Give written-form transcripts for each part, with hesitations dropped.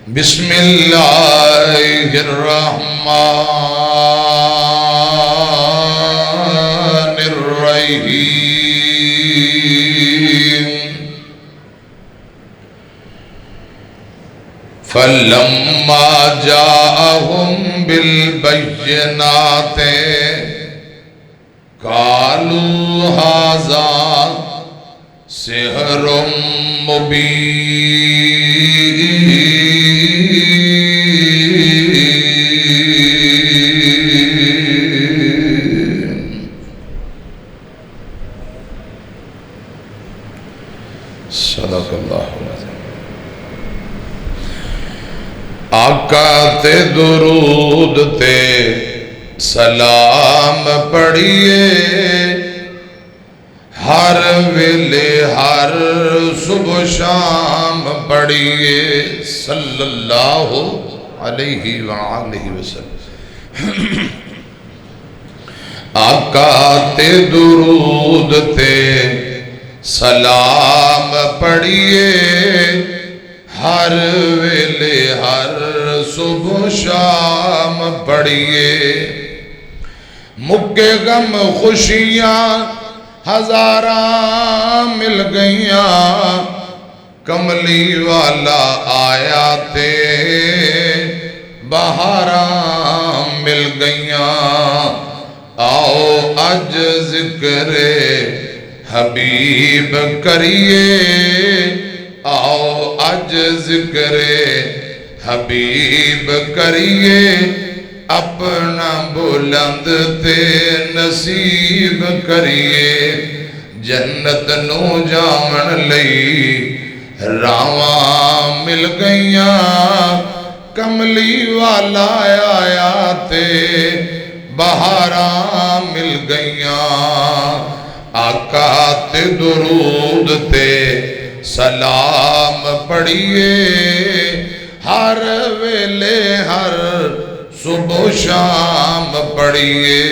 بسم اللہ الرحمن الرحیم فلما جاءهم بالبينات قالوا هذا سحر مبين صدق اللہ العظیم۔ آقا تے درود تے سلام پڑھیے، ہر ویلے ہر صبح شام پڑھیے، صلی اللہ علیہ وآلہ وسلم۔ آقا تے درود تے سلام پڑھیے، ہر ویلے ہر صبح شام پڑھیے، مکے غم خوشیاں ہزاراں مل گئیاں، کملی والا آیا تے بہاراں مل گئیاں، آؤ اج ذکر حبیب کریے، آؤ اج ذکر حبیب کریے، اپنا بلند تے نصیب کریے، جنت نو جامن لئی راواں مل گئیاں، کملی والا آیا تے بہاراں مل گئیاں، آقا تے درود تے سلام پڑھیے، ہر ویلے ہر صبح شام پڑھیے،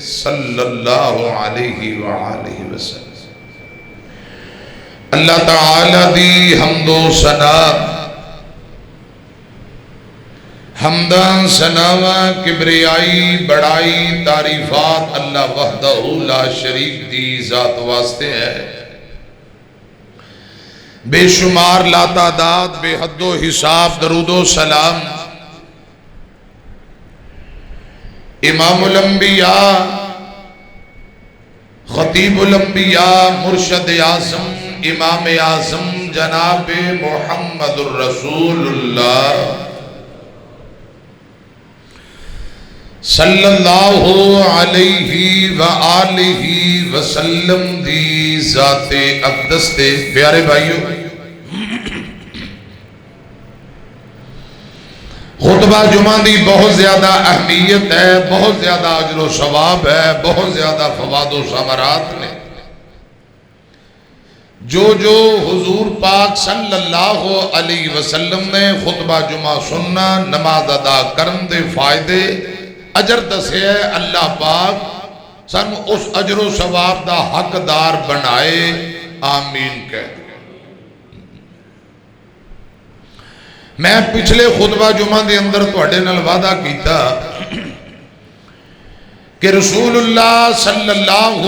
صلی اللہ علیہ وآلہ وسلم۔ اللہ تعالیٰ دی حمد و ثنا، حمداں ثناواں کبریائی بڑائی تعریفات اللہ وحدہ لا شریک دی ذات واسطے ہے، بے شمار لا تعداد بے حد و حساب درود و سلام امام الانبیاء خطیب الانبیاء مرشد اعظم امام اعظم جناب محمد الرسول اللہ صلی اللہ علیہ وآلہ وسلم دی ذات اقدس تے پیارے بھائیوں، خطبہ جمعہ دی بہت زیادہ اہمیت ہے، بہت زیادہ اجر و ثواب ہے، بہت زیادہ فوائد و ثمرات نے، جو حضور پاک صلی اللہ علیہ وسلم نے خطبہ جمعہ سننا نماز ادا کرن دے فائدے اجر دسے ہے، اللہ پاک سن اس اجر و ثواب دا حقدار بنائے، آمین کہہ دو۔ میں پچھلے خطبہ جمعہ دے اندر تواڈے نال وعدہ کیتا کہ رسول اللہ صلی اللہ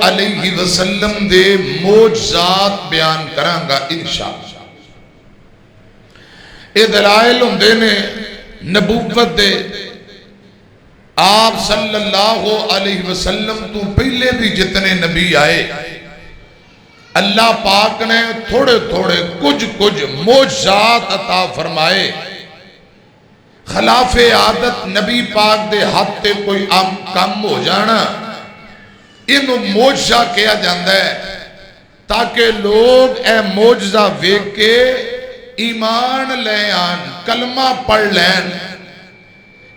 علیہ وسلم دے معجزات بیان کرانگا انشاءاللہ۔ اے دلائل ہوندے نے نبوت دے، آپ صلی اللہ علیہ وسلم تو پہلے بھی جتنے نبی آئے اللہ پاک نے تھوڑے تھوڑے کچھ معجزات عطا فرمائے، خلاف عادت نبی پاک دے ہاتھ تے کوئی کم ہو جانا انہوں معجزہ کیا جاندہ ہے، تاکہ لوگ اے معجزہ ویکھ کے ایمان لے آن، کلمہ پڑھ لین،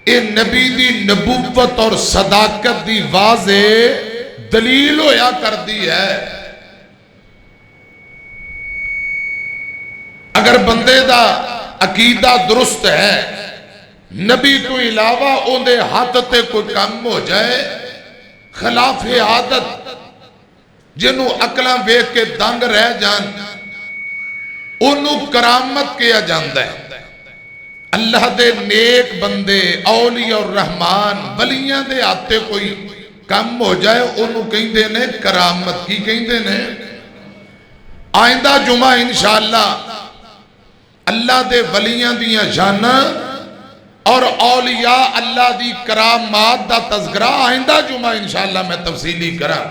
اے نبی دی نبوت اور صداقت دی واضح دلیل ہویا کر دی ہے۔ اگر بندے دا عقیدہ درست ہے، نبی تو علاوہ اوندے ہاتھ تے کوئی کم ہو جائے، خلاف عادت جنہوں عقلاں ویکھ کے دنگ رہ جان انہوں کرامت کیا جاندہ ہے، اللہ دے نیک بندے اولیاء الرحمن ولیاں دے آتے کوئی کم ہو جائے انہوں کہیں نے کرامت کی کہیں نے آئندہ جمعہ انشاءاللہ اللہ دے ولیاں دیاں جانا اور اولیاء اللہ دی کرامات دا تذکرہ آئندہ جمعہ انشاءاللہ میں تفصیلی کرا.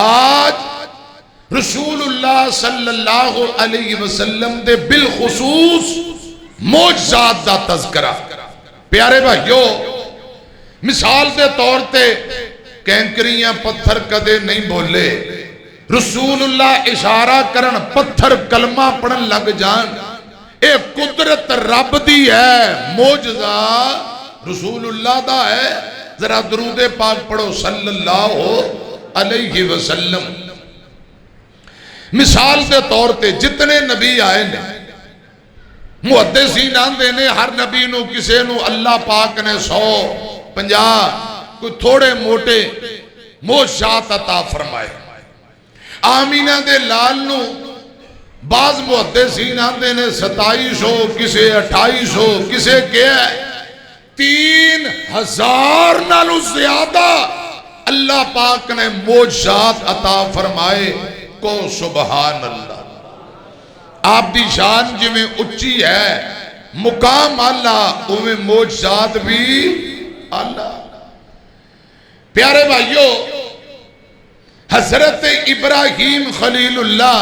آج رسول اللہ صلی اللہ علیہ وسلم دے بالخصوص معجزات دا تذکرہ. پیارے بھائیو مثال دے طور تے کینکریاں پتھر کدے نہیں بولے. رسول اللہ اشارہ کرن پتھر کلمہ پڑھن لگ جان. اے قدرت رب دی ہے. معجزہ رسول اللہ دا ہے. ذرا درود پاک پڑھو صلی اللہ علیہ وسلم. مثال دے طور تے جتنے نبی آئے نے محدثین آندے نے ہر نبی نو کسے نو اللہ پاک نے 150 کوئی تھوڑے موٹے معجزات عطا فرمائے. آمینہ دے لال نو بعض محدثین آندے نے 2700 کسے 2800 کسے کیا ہے 3000 نالو زیادہ اللہ پاک نے معجزات عطا فرمائے. کو سبحان اللہ. آپ دی شان جی میں اچھی ہے مقام اللہ اوہ معجزات بھی اللہ. پیارے بھائیو حضرت ابراہیم خلیل اللہ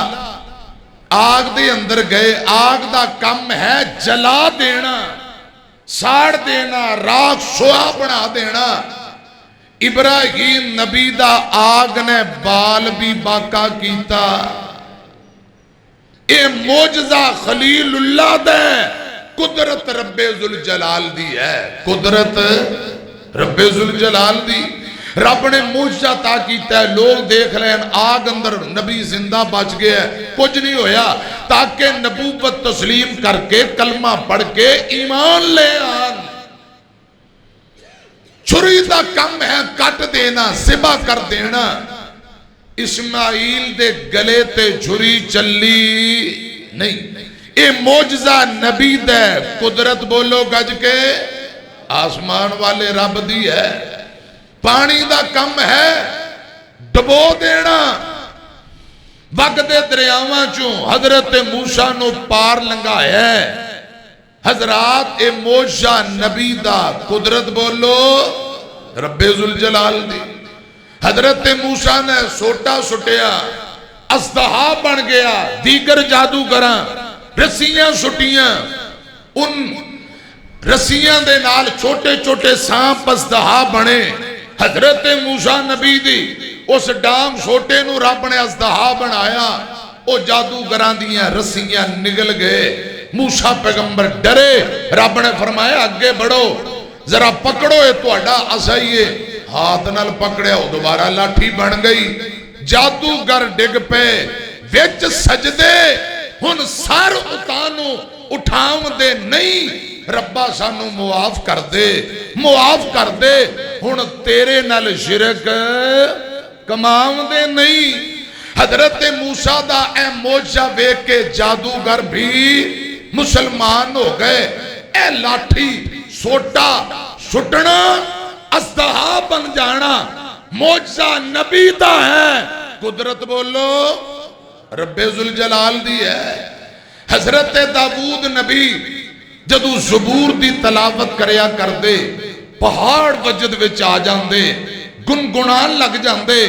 آگ دے اندر گئے. آگ دا کم ہے جلا دینا ساڑ دینا راکھ سوا بنا دینا. ابراہیم نبی دا آگ نے بال بھی باقا کیتا. اے معجزہ خلیل اللہ دے قدرت رب ذوالجلال دی ہے. قدرت رب ذوالجلال دی. رب نے معجزہ عطا کیتا ہے. لوگ دیکھ لیں آگ اندر نبی زندہ بچ گیا ہے کچھ نہیں ہویا تاکہ نبوت تسلیم کر کے کلمہ پڑھ کے ایمان لے آن. چھری دا کم ہے کٹ دینا ذبح کر دینا. اسماعیل دے گلے تے چھری چلی نہیں. اے معجزہ نبی دے. قدرت بولو گج کے آسمان والے رب دی ہے. پانی دا کم ہے ڈبو دینا. وقت دریاواں چوں حضرت موسیٰ نو پار لنگایا ہے. حضرات اے معجزہ نبی دا. قدرت بولو رب ذوالجلال دی. حضرت موسیٰ نے سوٹا سٹیا اژدہا بن گیا. دیگر جادوگراں رسیاں سٹیاں ان رسیاں دے نال چھوٹے چھوٹے سانپ اژدہا بنے. حضرت موسیٰ نبی دی اس ڈانگ چھوٹے نو رب نے اژدہا بنایا. او جادوگراں دیاں رسیاں نگل گئے. موسیٰ پیغمبر ڈرے. رب نے فرمایا آگے بڑھو ذرا پکڑو اے توڑا اسائیے. ہاتھ نال پکڑیا ہو دوبارہ لاٹھی بن گئی. جادوگر ڈگ پہ وچ سجدے. ہن سر اتانو اٹھاؤں دے نہیں. ربا سانو معاف کر دے معاف کر دے. ہن تیرے نال شرک کماؤں دے نہیں. حضرت موسیٰ دا اے معجزہ ویکھ کے جادوگر بھی مسلمان ہو گئے. اے لاٹھی سوٹا سٹنا اژدہا بن جانا معجزہ نبی دا ہے. قدرت بولو رب ذوالجلال دی ہے. حضرت داؤد نبی جدو زبور دی تلاوت کریا کر دے پہاڑ وجد وچ آ جاندے گنگنان لگ جاندے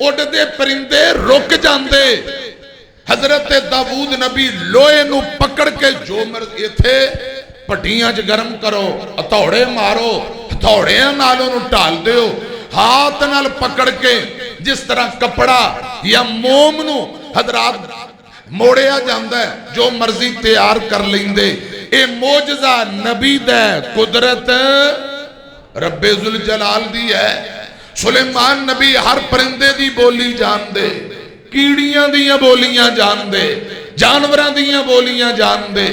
اڑ دے پرندے رک جاندے. حضرت داؤد نبی لوہے نو پکڑ کے جو مرضی تھے پٹیاں چ گرم کرو ہتھوڑے مارو ہتھوڑیاں نالوں نو ٹال دیو. ہاتھ نال پکڑ کے جس طرح کپڑا یا موم نو حضرات موڑیا جاندہ ہے جو مرضی تیار کر لیندے. اے معجزہ نبی دے. قدرت رب ذوالجلال دی ہے. سلیمان نبی ہر پرندے دی بولی جان دے. کیڑیاں دیاں بولیاں جان دے. جانوراں دیاں بولیاں جان دے.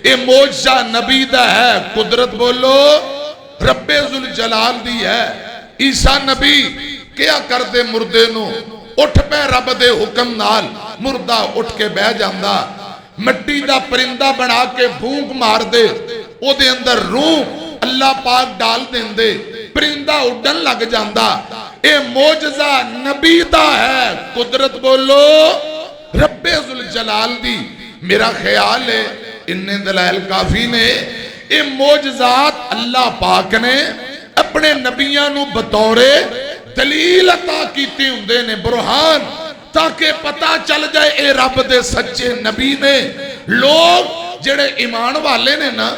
اے معجزہ نبی دا ہے. قدرت بولو رب ذوالجلال دی ہے. عیسیٰ نبی کیا کر دے مردے نو اٹھ پہ رب دے حکم نال مردہ اٹھ کے بہ جاندہ. مٹی دا پرندہ بنا کے بھونک مار دے او دے اندر روح اللہ پاک ڈال دیندے پرندہ اڈن لگ جاندہ اے موجزہ نبی دا ہے قدرت بولو رب ذوالجلال دی میرا خیال ہے انہیں دلائل کافی نے اے موجزات اللہ پاک نے اپنے نبیاں نو بطورے دلیل عطا کیتے ہوندے نے برہان تاکہ پتہ چل جائے اے رب دے سچے نبی نے لوگ جڑے ایمان والے نے نا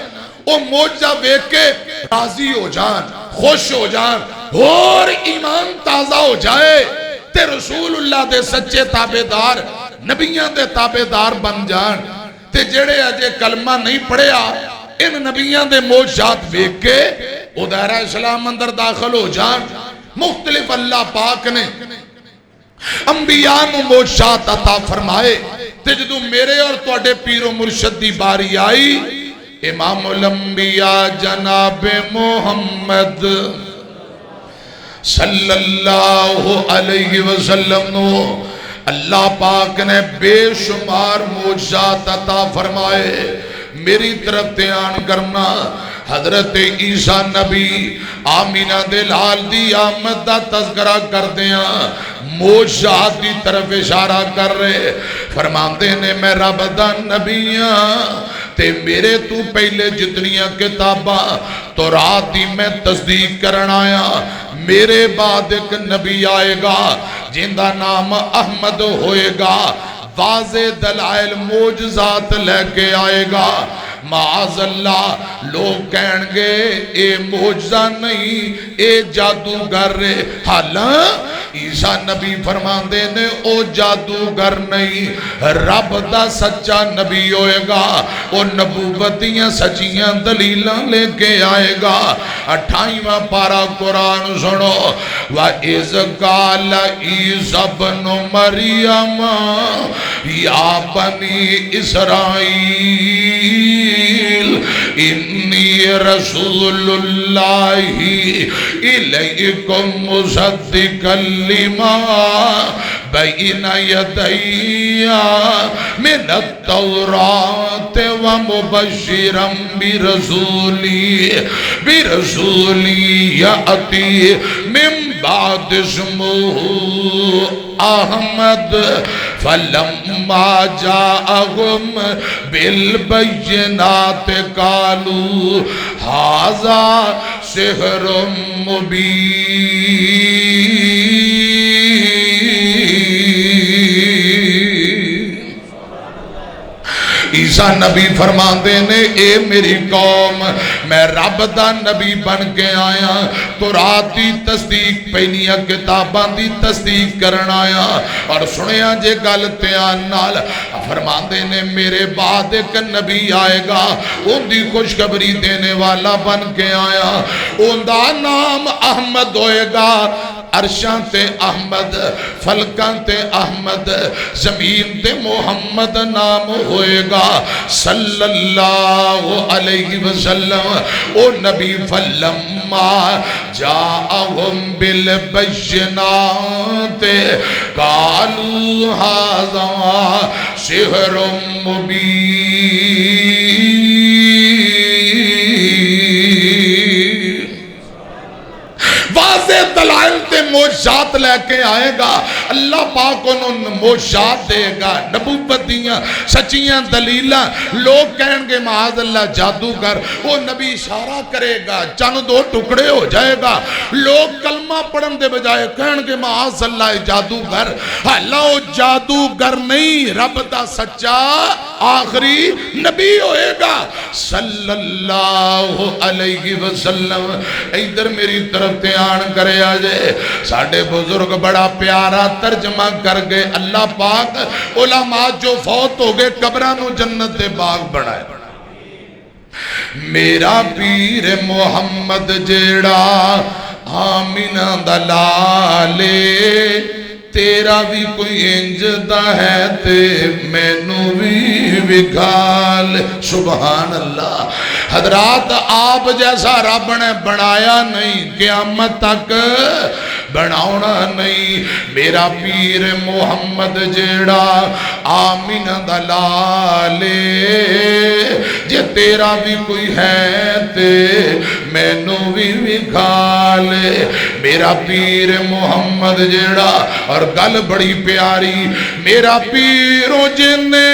وہ موجزہ ویک کے راضی ہو جان خوش ہو جان اور ایمان تازہ ہو جائے تے رسول اللہ دے سچے تابعدار نبیان دے تابعدار بن جان تے جڑے اجے کلمہ نہیں پڑھیا ان نبیان دے موجزات ویک کے وہ دائرہ اسلام اندر داخل ہو جان مختلف اللہ پاک نے انبیاء نو موجزات عطا فرمائے تے جدو میرے اور تواڈے پیر و مرشد دی باری آئی امام الانبیاء جناب محمد صلی اللہ علیہ وسلم نو اللہ پاک نے بے شمار معجزات عطا فرمائے میری طرف دھیان کرنا حضرت عیسیٰ نبی آمینہ دے لال دی آمد دا تذکرہ کر دیا معجزات دی طرف اشارہ کر رہے فرماندے نے میں رب دا نبیاں تے میرے تو پہلے جتنیاں کتاباں تو رات دی میں تصدیق کرنا آیا میرے بعد ایک نبی آئے گا جن دا نام احمد ہوئے گا واضح دلائل معجزات لے کے آئے گا معاذ اللہ لوگ کہیں گے اے معجزہ نہیں اے جادوگر رہے حالاں عیسیٰ نبی فرماندے نے او جادوگر نہیں رب دا سچا نبی ہوئے گا او نبوتیاں سچیاں دلیلاں لے کے آئے گا 28واں پارہ قرآن سنو وَإِذْ قَالَ عِيسَى ابْنُ مَرْيَمَ يَا بَنِي إِسْرَائِيلَ إِنِّي رَسُولُ اللَّهِ إِلَيْكُمْ مُصَدِّقًا لما بين يدي من التوراة ومبشرا برسولي يأتي من بعد اسمه أحمد فلما جاءهم بالبينات قالوا هذا سحر مبين عیسیٰ نبی فرماندے نے اے میری قوم میں رب دا نبی بن کے آیا تو رات دی تصدیق پہنیاں کتاباں دی تصدیق کرنا آیا اور سنیا جے گلتیاں نال فرماندے نے میرے بعد ایک نبی آئے گا ان دی خوشخبری دینے والا بن کے آیا ان دا نام احمد ہوئے گا عرشاں تے احمد فلکاں تے احمد زمین تے محمد نام ہوئے گا صلی اللہ علیہ وسلم او نبی فلما جاءہم بالبینات قالوا ھذا سحر مبین واضح دلائل تے معجزات لے کے آئے گا اللہ پاک انہوں معجزات دے گا نبوت دیاں سچیاں دلیلاں لوگ کہیں گے معاذ اللہ جادوگر وہ نبی اشارہ کرے گا چند دو ٹکڑے ہو جائے گا لوگ کلمہ پڑھن دے بجائے کہیں گے معاذ اللہ جادوگر اللہ وہ جادوگر نہیں رب دا سچا آخری نبی ہوئے گا صلی اللہ علیہ وسلم ادھر میری طرف دھیان کرے آجے ساڑھے بزرگ بڑا پیارا ترجمہ کر گئے اللہ پاک علماء جو فوت ہو گئے قبرانو جنت باغ بڑھائے میرا پیر محمد جیڑا آمینہ دلالے تیرا بھی کوئی انجدہ ہے تے میں نو بھی وکھال سبحان اللہ حضرات آپ جیسا رب نے بنایا نہیں، قیامت تک بناؤنا نہیں۔ میرا پیر محمد جیڑا آمینہ دا لالے، جے تیرا بھی کوئی ہے تے مینوں بھی کھا لے۔ میرا پیر محمد جیڑا، اور گل بڑی پیاری، میرا پیروں جنے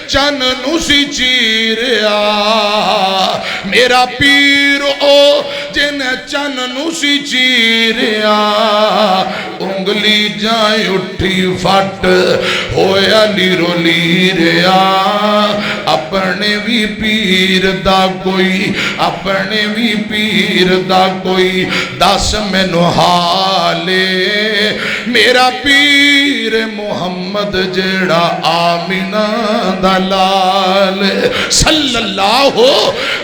چن نو سی چیریا، میرا پیر او جن چن نو سی چیریا، انگلی جائیں اٹھی فٹ ہویا لیرو لیریا۔ اپنے بھی پیر دا کوئی، اپنے بھی پیر دا کوئی، دس میں نحالے۔ میرا پیر محمد جیڑا آمینہ دا لال صلی اللہ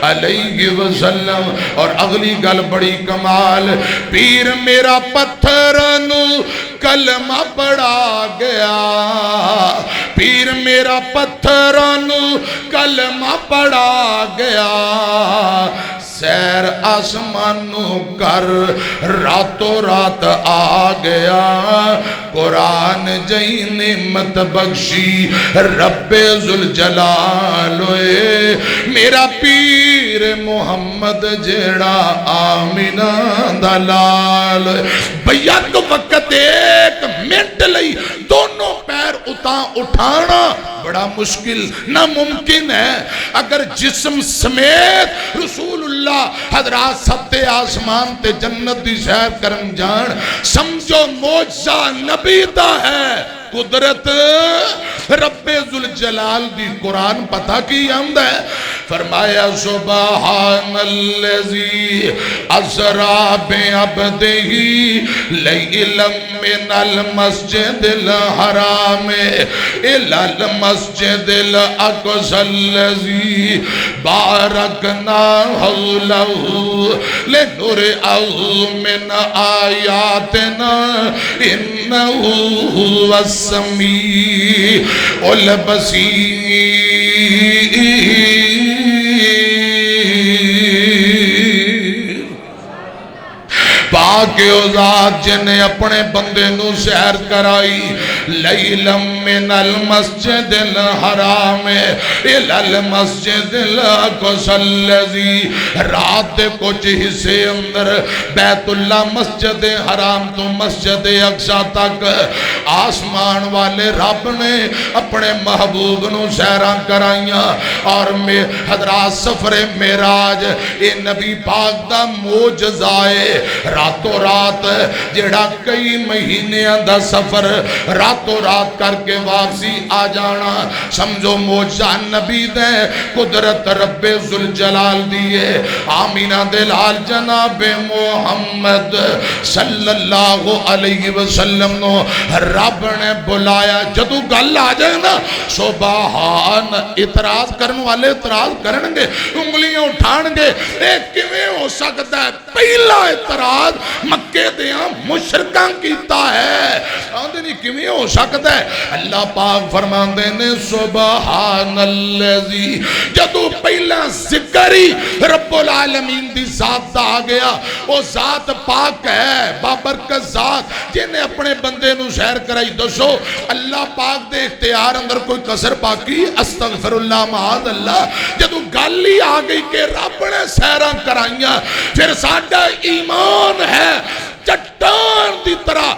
علیہ وسلم۔ اور اگلی گل بڑی کمال، پیر میرا پتھرنو کلمہ پڑھا گیا، پیر میرا پتھرنو کلمہ پڑھا گیا، سیر آسمانوں کر راتوں رات آ گیا، قرآن جئی نعمت بخشی رب ذوالجلال ہوئے۔ میرا پیر محمد جیڑا آمینہ دا لال، بیعت وقت ایک منٹ لئی دونوں پیر اٹھانا بڑا مشکل ناممکن ہے۔ اگر جسم سمیت رسول اللہ حضرات ستے آسمان تے جنت دی سیر کرن جان، سمجھو معجزہ نبی دا ہے، قدرت رب ذوالجلال دی۔ قرآن پتہ کی آمد ہے، فرمایا سبحان اللذی اسرا بعبدہ لیلا من المسجد الحرام الی المسجد الاقصی الذی بارکنا حولہ لنرئہ من آیاتنا انہ هو السمیع البصیر۔ پاک او ذات جنے اپنے بندے نو سیر کرائی، لیلم من المسجد الحرام الی المسجد الاقصی الذی، رات دے کچھ حصے اندر بیت اللہ مسجد حرام تو مسجد اقصی تک آسمان والے رب نے اپنے محبوب نو سیراں کرائیاں۔ اور حضرات سفر معراج اے نبی پاک دا معجزائے، راتوں رات جڑا کئی مہینے دا سفر راتوں رات کر کے واپسی آ جانا، سمجھو معجزہ نبی دے، قدرت رب ذوالجلال دیئے۔ آمینہ دلال جناب محمد صلی اللہ علیہ وسلم نو رب نے بلایا۔ جدو گل آ جائے نا سبحان، اعتراض کرنے والے اعتراض کرنگے، انگلیاں اٹھانگے، ایک کیویں ہو سکتا ہے؟ پہلا اعتراض مکے دیاں مشرکان کیتا ہے، آندھے نہیں کیویں ہو سکتا ہے؟ اللہ پاک فرماندے نے سبحان اللذی، جدو پہلا ذکری رب العالمین دی ذات دا آ گیا، وہ ذات پاک ہے، بابرکت ذات جنہیں اپنے بندے نو سیر کرائی۔ دسو اللہ پاک دے اختیار اندر کوئی کسر باقی؟ استغفر اللہ معاذ اللہ۔ جدو گالی آ گئی کہ رب نے سیران کرائیاں، پھر ساڈا ایمان ہے چٹان دی طرح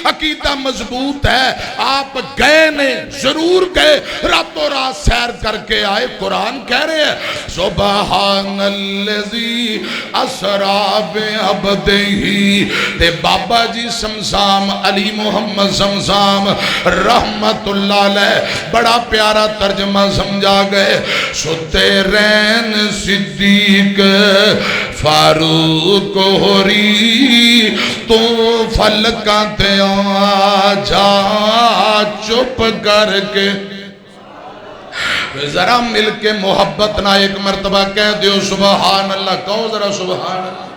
عقیدہ مضبوط ہے۔ آپ گئے نے، ضرور گئے، راتوں رات سیر کر کے آئے۔ قرآن کہہ رہے ہیں سبحان اللذی اسرا بعبدہ، تے بابا جی سمسام علی محمد سمسام رحمت اللہ علیہ بڑا پیارا ترجمہ سمجھا گئے۔ ستے رین صدیق فاروق ہوری، تو فلکاں تے آجا چپ کر کے۔ ذرا مل کے محبت نہ ایک مرتبہ کہہ دیو سبحان اللہ، کہو ذرا سبحان اللہ۔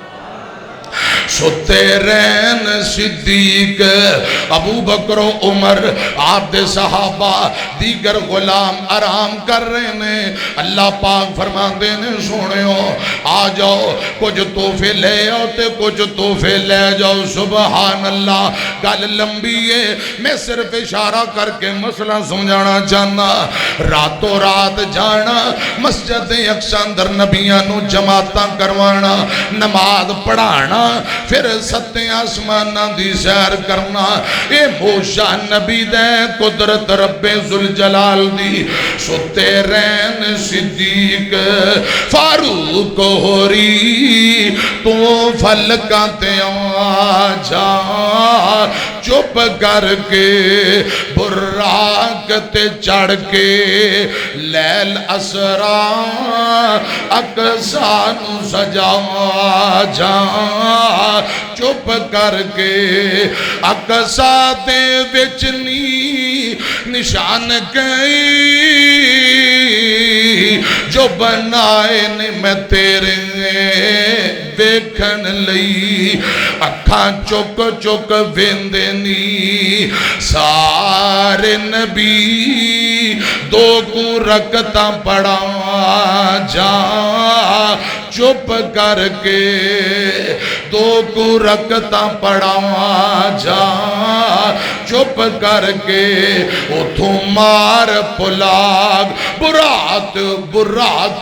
ستے رہن صدیق ابو بکر و عمر آپ دے صحابہ دیگر غلام آرام کر رہے ہیں اللہ پاک فرما دینے سونے ہو آ جاؤ کچھ تحفے لے آؤ تے کچھ تحفے لے جاؤ سبحان اللہ گل لمبی ہے میں صرف اشارہ کر کے مسئلہ سمجھانا چاہنا راتوں رات جانا مسجد اقصی اندر نبیانو جماعتاں کروانا نماز پڑھانا پھر ستے آسمانہ دی سیر کرنا اے موشہ نبی دے قدرت رب ذوالجلال دی ستے رہن صدیق فاروق ہوری تو فلکاتے آجا چپ کر کے براق تے چڑھ کے لیل اسرا اقصانو سجا جا چپ کر کے اقصا دے وچنی نشان گئی جو بنائے نے میں تیرے ویکھن لئی اکھاں چک چک ویندنی سارے نبی دو کو رکھتا پڑا جا چپ کر کے دو کو رکھتا پڑا جا چپ کر کے اتھو مار پلاگ براق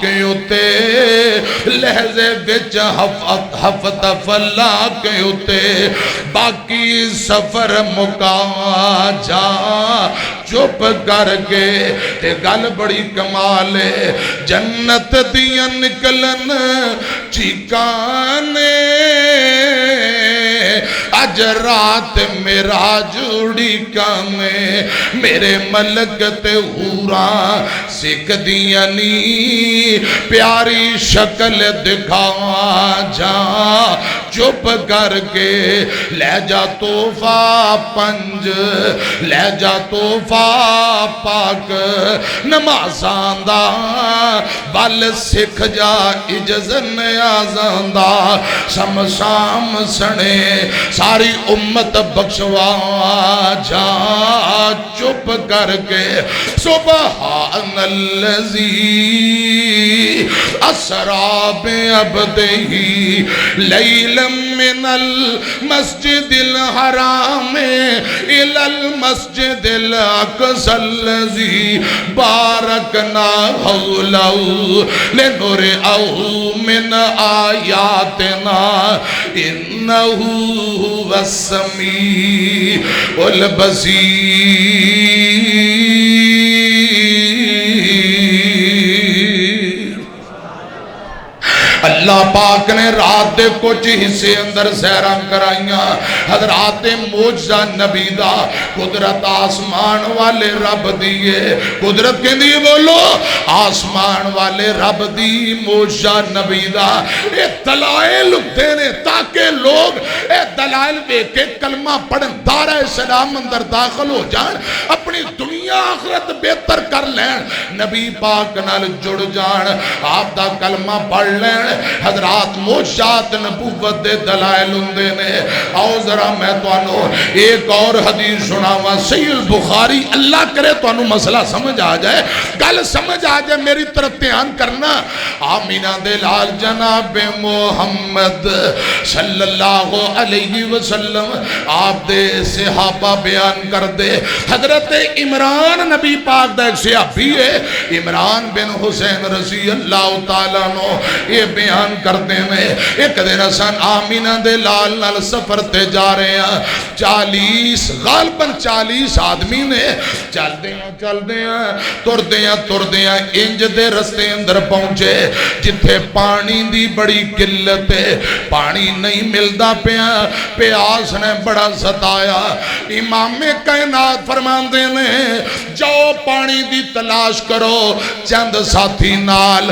کے اتے لہذے بچ ہفت فلا کے اتے باقی سفر مکا جا چپ کر کے تے گل بڑی کمال ہے جنت دیا نکلن چیکانے آج رات میرا جوڑی کانے میرے ملک تے حوران سکھ دیا نی پیاری شکل دکھا جا چپ کر کے لے جا توفہ پنج لے جا توفہ پاک نمازان دا بل سکھ جا اجزن آزان دا سمسام سنے ساری امت بخشوا جا چپ کر کے سبحان اللذی اسرا بعبدہی لیلا من المسجد الحرام الى المسجد الاقصی اللذی بارکنا حولہو لنرئہو من آیاتنا انہو هو السمیع البصیر اللہ پاک نے رات دے کچھ حصے اندر سیران کرائیاں حضرات موجزہ نبی دا قدرت آسمان والے رب دیئے قدرت کے دیئے بولو آسمان والے رب دی موجزہ نبی دا اے دلائل دینے تاکہ لوگ اے دلائل بے کے کلمہ پڑھن دارہ اسلام اندر داخل ہو جان اپنی دنیا آخرت بہتر کر لین نبی پاک نال جڑ جان آپ دا کلمہ پڑھ لین حضرات موجزات نبوت دے دلائل اندے نے آؤ ذرا میں تو انو ایک اور حدیث سناوا صحیح البخاری اللہ کرے تو انو مسئلہ سمجھ آ جائے گل سمجھ آ جائے میری طرف دھیان کرنا آمینہ دلال جناب محمد صلی اللہ علیہ وسلم آپ دے صحابہ بیان کر دے حضرت عمران نبی پاک دا ایک صحابی ہے عمران بن حسین رضی اللہ تعالیٰ نو یہ بیان کرتے میں ایک دن حسن آمینہ دے لال نال سفر تے جا رہے ہیں 40 غالباً 40 آدمی نے چل دیا تر دیا انج دے رستے اندر پہنچے جتھے پانی دی بڑی قلت ہے پانی نہیں ملدا پیا پیاس نے بڑا ستایا امام کائنات فرماندے نے جاؤ پانی دی تلاش کرو چند ساتھی نال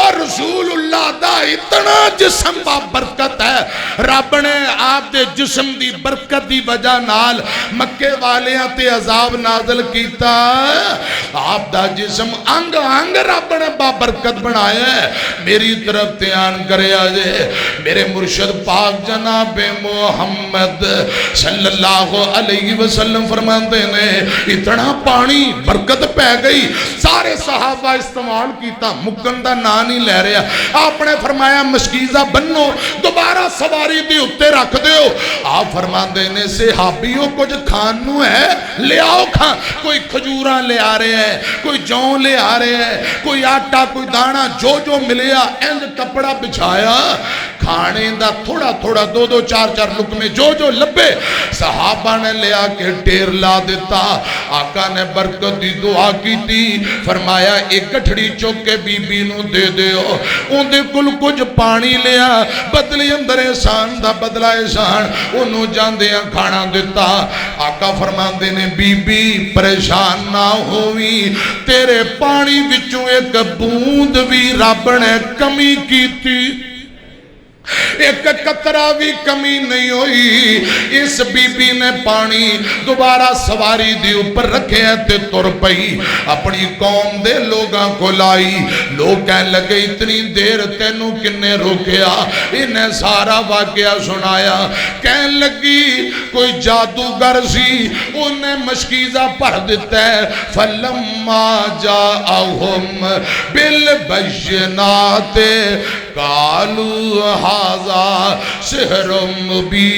اور رسول اللہ دا اتنا جسم با برکت ہے رب نے آپ دے جسم دی برکت دی وجہ نال مکے والیاں تے عذاب نازل کیتا. آپ دا جسم انگ انگ رب نے با برکت بنایا ہے. میری طرف دھیان کرے آجے میرے مرشد پاک جناب محمد صلی اللہ علیہ وسلم فرماتے ہیں اتنا پانی برکت پہ گئی سارے صحابہ استعمال کیتا مکن دا نا نہیں لے رہا. آپ نے فرمایا مشکیزہ بنو دوبارہ سواری دی اتے رکھ دیو. آپ فرماتے ہیں صحابیوں کچھ کھانو ہے لے آؤ کھان. کوئی کھجوراں لے آ رہے ہیں کوئی جوں لے آ رہے ہیں کوئی آٹا کوئی دانا جو ملیا اینج کپڑا بچھایا کھانے دا تھوڑا تھوڑا دو دو چار چار لقمے جو لبے صحابہ نے لے آ کے ڈیر لا دیتا. آقا نے برکت دی دعا کی تھی فرمایا ایک گٹھڑی چوک کے بی بی نو دے دیو. ان دے کل کچھ پانی لیا بدلی اندر احسان دا بدلہ احسان انہوں جاندیاں کھانا دیتا. آقا فرماندے نے بی بی پریشان نہ ہوئی تیرے پانی وچوں ایک بوند بھی رب نے کمی کی تھی ایک قطرہ بھی کمی نہیں ہوئی. اس بی بی نے پانی دوبارہ سواری دی اوپر رکھے ہیں تے تر پئی اپنی قوم دے لوگاں کو لائی. لوگ کہنے لگے اتنی دیر تینوں کنے روکیا. انہیں سارا واقعہ سنایا. کہنے لگی کوئی جادوگر سی انہیں مشکیزہ پڑھ دیتا ہے. فَلَمَّا جَاءَهُمْ بِالْبَيِّنَاتِ قَالُوا هَذَا سِحْرٌ مُبِينٌ.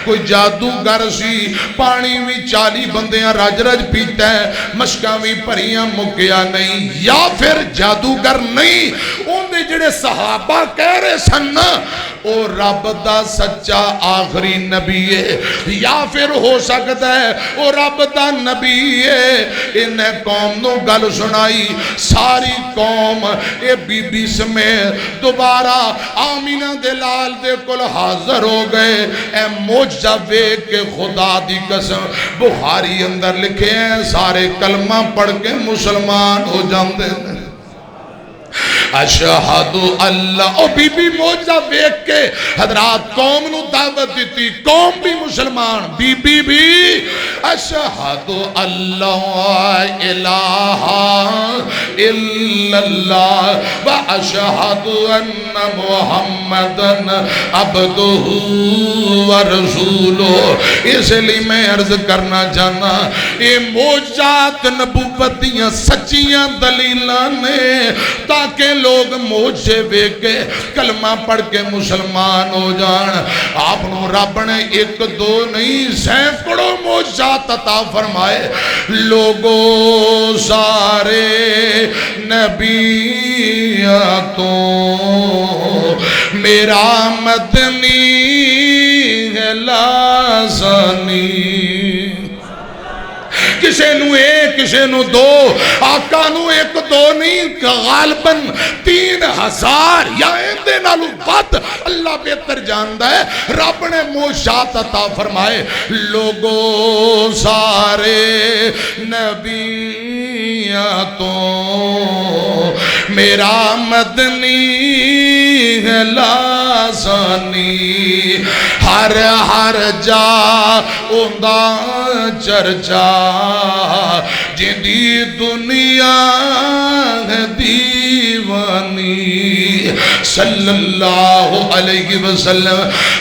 کوئی جادوگر سی پانی بھی 40 بندیاں رج رج پیتا ہے مشکاں بھی بھریاں مکیا نہیں. یا پھر جادوگر نہیں ان دے جڑے صحابہ کہہ رہے سن او رب دا سچا آخری نبی ہے. یا پھر ہو سکتا ہے او رب دا نبی ہے. انہیں قوم نو گل سنائی ساری قوم اے بی بی سمیت دوبارہ آمینہ دلال دے کل حاضر ہو گئے. اے موجزہ ویک کے خدا دی قسم بخاری اندر لکھے ہیں سارے کلمہ پڑھ کے مسلمان ہو جاندے ہیں. اشہد اللہ او بی بی موجزہ ویک کے حضرات قوم نو دعوت دیتی قوم بھی مسلمان بی بی بھی اشہد اللہ الہ الا اللہ و اشہد ان محمدن عبدہ و رسولہ. اس لیے میں عرض کرنا چاہنا یہ موجزات نبوتیاں سچیاں دلیلاں نے تاکہ لوگ موجے بے کے کلمہ پڑھ کے مسلمان ہو جان. آپ نو رب نے ایک دو نہیں سینکڑوں موجزات عطا فرمائے. لوگوں سارے نبیاتوں میرا مدنی ہے لازانی. کسے نو ایک کسے نو دو آقا نو ایک دو نہیں غالباً 3000 یا اندے نالو بات اللہ بہتر جاندہ ہے. رب نے موجزات عطا فرمائے. لوگوں سارے نبیاتوں میرا مدنی ہے لازانی. ہر ہر جا اندہ چرچا جدی دنیا ہے دیوانی. صلی اللہ علیہ وسلم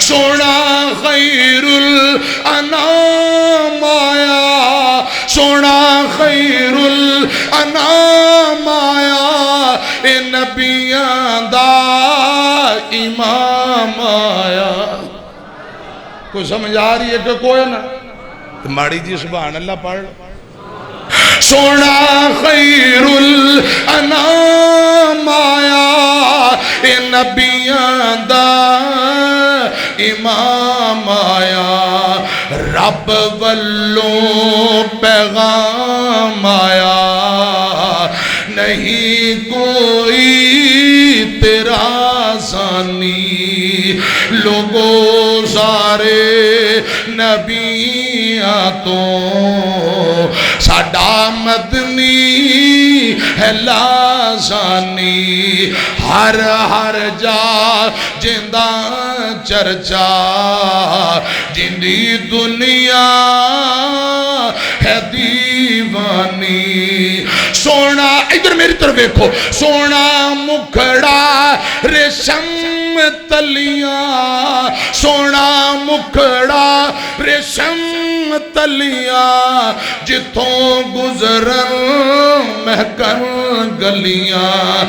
سونا خیر الانام آیا سونا خیر الانام آیا اے نبیان دا امام آیا. کوئی سمجھ آ رہی ہے کہ کوئی نہ ماڑی جی سبحان اللہ پڑھ. سونا خیر الانام آیا اے نبیان دا امام آیا. رب والوں پیغام آیا نہیں کوئی تیرا ثانی. لوگوں سارے نبیاتوں ساڈا مدنی ہے لازانی ہر ہر جا جندہ چرچا جندی دنیا ہے دیوانی سونا ادھر میری طرف دیکھو سونا مکھڑا ریشم تلیاں سونا مکھڑا ریشم تلیاں جتوں گزرن مہکن گلیاں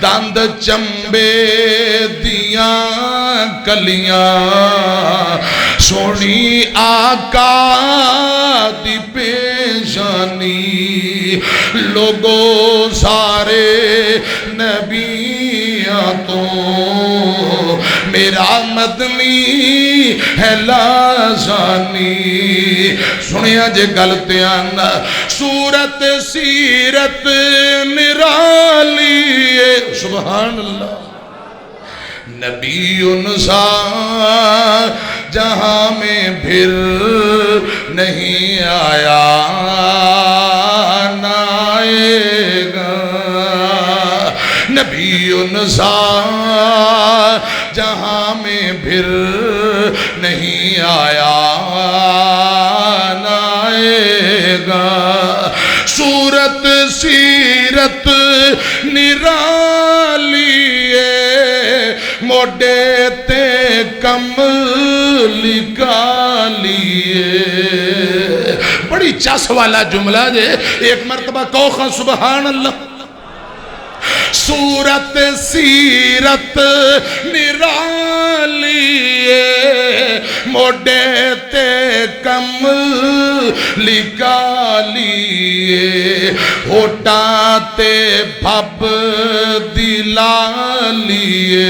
دند چمبے دیاں کلیاں سونی آقا دی پیشانی لوگو سارے نبیاں تو میرا مدنی ہے لازانی سنیا جے گلتیاں صورت سیرت نرالی سبحان اللہ نبی انسا جہاں میں پھر نہیں آیا نہ آئے گا نبی انسا جہاں میں پھر نہیں آیا نہ آئے گا صورت سیرت نرالی موڈے تے کملی کالیے بڑی چاس والا جملہ جے ایک مرتبہ کوخا سبحان اللہ صورت سیرت نرالیے موڈے تے کملی کالیے ہوٹاں تے بھب دلالیے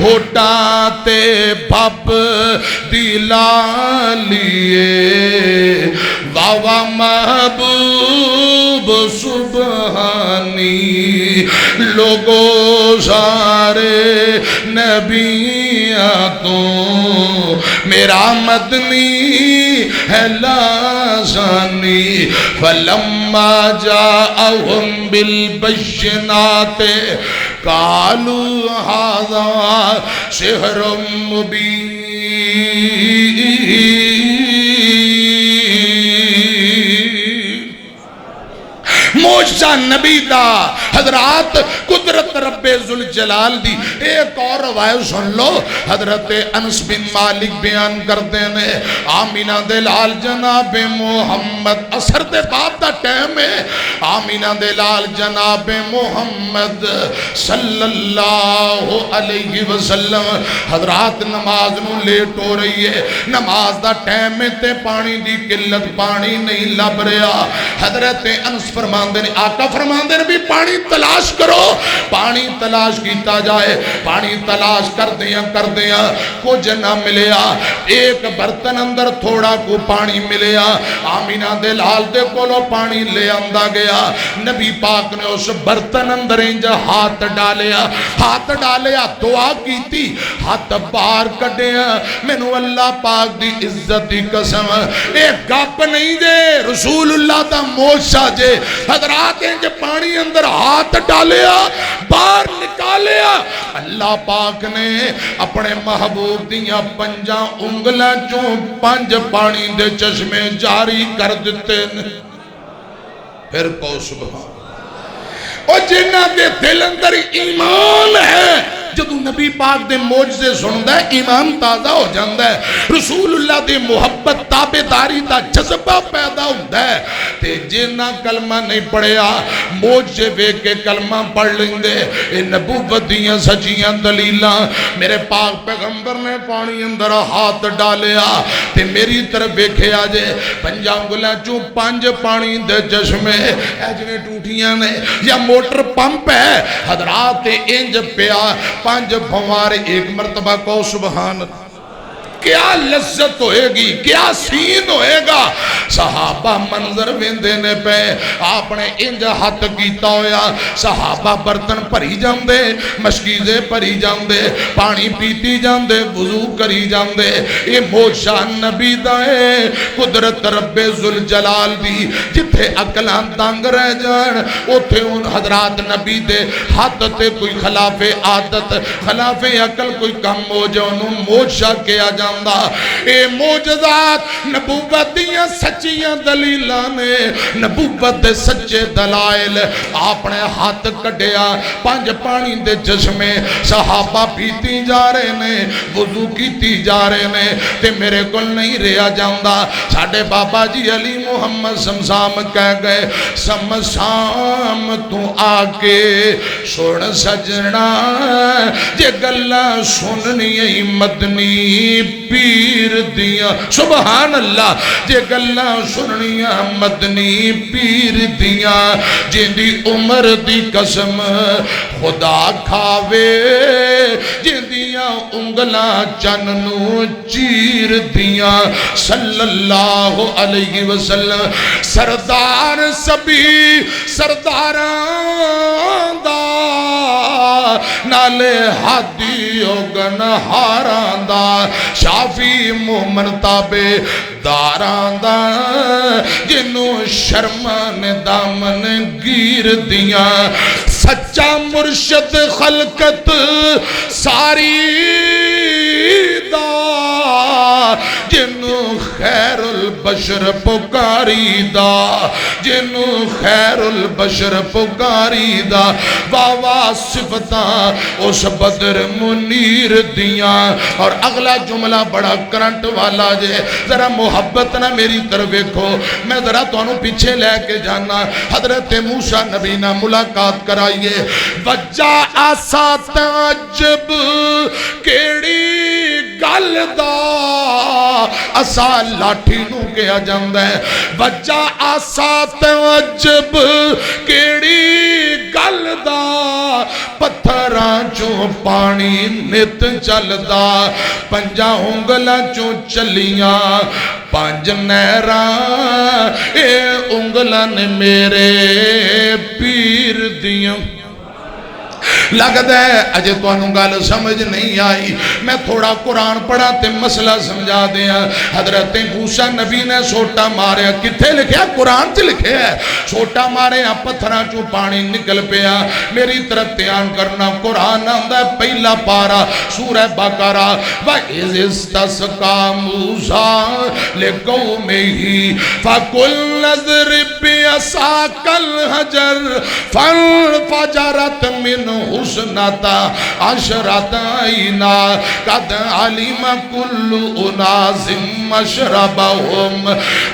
ہوٹاں تے بھب دلالیے واوا محبوب سبحانی لوگو سارے نبیاں تو میرا مدنی ہے لازانی فلما جاءہم بالبشنات قالوا هذا سحر مبین معجزہ نبی دا حضرات قدرت رب ذوالجلال دی ایک اور روایت سن لو حضرت انس بن مالک بیان کرتے ہیں آمینہ دے لال جناب محمد اثر دے باب دا ٹیم ہے آمینہ دے لال جناب محمد صلی اللہ علیہ وسلم حضرات نماز نو لیٹ ہو رہی ہے نماز دا ٹیم میں تے پانی دی قلت پانی نہیں لب رہا حضرت انس فرمان نے آقا فرماندے نے بھی پانی تلاش کرو پانی تلاش کیتا جائے پانی تلاش کر دیا کچھ نہ ملیا ایک برتن اندر تھوڑا کو پانی ملیا آمینہ دے لال دے کولو پانی لے آندہ گیا نبی پاک نے اس برتن اندر انجا ہاتھ ڈالیا دعا کی تھی ہاتھ بار کٹیا مینو اللہ پاک دی عزت دی قسم ایک گپ نہیں دے رسول اللہ دا موجزہ جے حضرات ہیں کہ پانی اندر ہاتھ ڈالیا باہر نکالیا اللہ پاک نے اپنے محبوب دیاں پنجاں انگلہ چوں 5 پانی دے چشمے جاری کر دیتے پھر کو سبحان اور جنہ کے دل اندر ایمان ہے جدو نبی پاک دے موجزے سندا ہے ایمان تازہ ہو جاندہ ہے رسول اللہ دے محبت تابعداری دا جذبہ پیدا ہوتا ہے تے جنہ کلمہ نہیں پڑھیا موجزے بے کے کلمہ پڑھ لیں دے اے نبوت دیاں سچیاں دلیلاں میرے پاک پیغمبر نے پانی اندر ہاتھ ڈالیا تے میری طرف بیکھے آجے پنجاں گلیں چوں 5 پانی دے چشمے ایجنے ٹوٹیاں نے یا موٹر پمپ ہے حضرات انج پیا 5 بھوارے ایک مرتبہ کو سبحان کیا لذت ہوئے گی، کیا سین ہوئے گا۔ صحابہ منظر ویندے نے پہ، آپ نے انج ہاتھ کیتا ہویا، صحابہ برتن پری جاندے، مشکیزے پری جاندے، پانی پیتی جاندے، وضو کری جاندے۔ یہ موجہ نبی دائے، قدرت رب ذوالجلال دی، جتھے عقلان دنگ رہ جان اوتھے ان حضرات نبی دے ہاتھ تے کوئی خلاف عادت خلاف عقل کوئی کم ہو جانو موجہ کیا جاندہ۔ اے موجزات نبوت دیاں سچیاں دلیلانے، نبوت دے سچے دلائل۔ آپ نے ہاتھ کٹیا، پانچ پانی دے جسمے، صحابہ پیتی جا رہے نے، وضو کیتی جا رہے نے، تے میرے کل نہیں رہا جاندہ۔ ساڑھے بابا جی علی محمد سمسام کہہ گئے، سمسام تو آکے سن سجنا، جے گلہ سننی مدنی پیر دیاں، سبحان اللہ، جے گلہ سننی مدنی پیر دیاں، جن دی عمر دی قسم خدا کھاوے، جن دیاں انگلاں چننو چیر دیاں۔ صلی اللہ علیہ وسلم سردار سبھی سرداران دا، نالے حادی اوگن ہاران دا، شافی مومن تابے داران دا، جنو شرمان دامن گیر دیاں۔ سچا مرشد خلقت ساری دا، جنو خیر البشر پکاری دا، جنو خیر البشر پکاری دا، واہ صفتاں اس بدر منیر دیاں۔ اور اگلا جملہ بڑا کرنٹ والا جے، ذرا محبت نہ میری طرف دیکھو، میں ذرا تو انہوں پیچھے لے کے جانا۔ حضرت موسیٰ نبی نہ ملاقات کرائیے، وجہ آسا تعجب کیڑی گل دا، اسا لاٹھی نو کیا جاندہ ہے، وجہ آسا تعجب کیڑی گل دا، پتھران چوں پانی نت چلدا، پنجا انگلہ چوں چلیاں پانچ نہران، اے انگلہ نے میرے پیر دیاں۔ لگتا ہے اجے تو انہوں گال سمجھ نہیں آئی، میں تھوڑا قرآن پڑھا تے مسئلہ سمجھا دیا۔ حضرت موسیٰ نبی نے سوٹا ماریا، کتھے لکھے ہیں؟ قرآن سے لکھے ہیں، سوٹا ماریا پتھران چوں پانی نکل پیا۔ میری طرف تیان کرنا، قرآن آندہ ہے پہلا پارا سورہ بقرہ، وَإِذِ اسْتَسْقَىٰ مُوسَىٰ لِقَوْمِهِ فَقُلْ اضْرِب بِّعَصَاكَ الْحَجَرَ فَانفَجَرَتْ مِنْهُ حسنتا عشرت عینا قد علم کل اناس مشربهم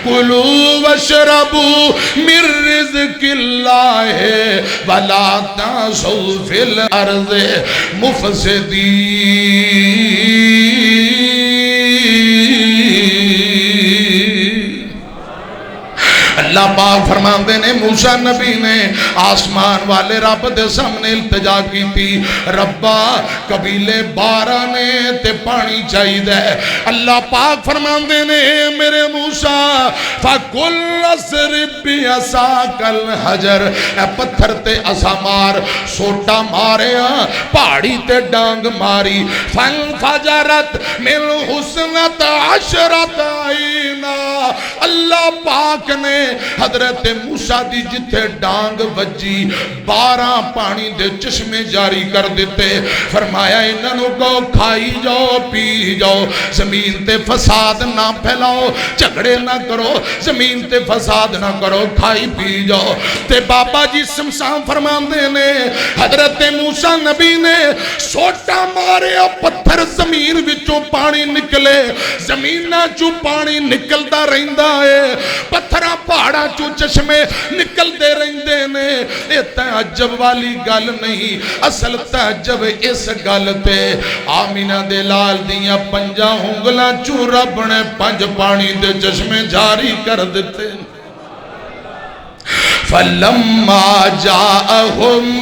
کلوا واشربوا من رزق اللہ ولا تعثوا فی الارض مفسدین۔ اللہ پاک فرماندے نے موسیٰ نبی نے آسمان والے رب دے سامنے التجا کی تھی، ربا قبیلے بارہ نے تے پانی چاہی دے۔ اللہ پاک فرماندے نے میرے موسیٰ فَقُلْ اضْرِب بِّعَصَاكَ الْحَجَرَ، اے پتھر تے عصا مار، سوٹا ماریا پہاڑی تے ڈانگ ماری، فَانْفَجَرَتْ مِنْ حُسْنَتَ عَشْرَةَ عَیْنًا۔ اللہ پاک نے حضرت موسیٰ دی جتھے ڈانگ وجی 12 پانی دے چشمے جاری کر دیتے، فرمایا انہوں کو کھائی جاؤ پی جاؤ، زمین تے فساد نہ پھیلاؤ، جھگڑے نہ کرو، زمین تے فساد نہ کرو، کھائی پی جاؤ۔ تے بابا جی سمسام فرماندے نے حضرت موسیٰ نبی نے سوٹا مارے پتھر زمین وچوں پانی نکلے، زمین چوں پانی نکلدا رہندا ہے، پتھراں پہاڑاں چوں چشمے نکل دے رہندے نے۔ یہ تعجب والی گل نہیں، اصل تعجب اس گل تے آمینہ دے لال دیاں پنجا انگلاں چوں رب نے 5 پانی دے چشمے جاری کر دیتے۔ فلما جاءهم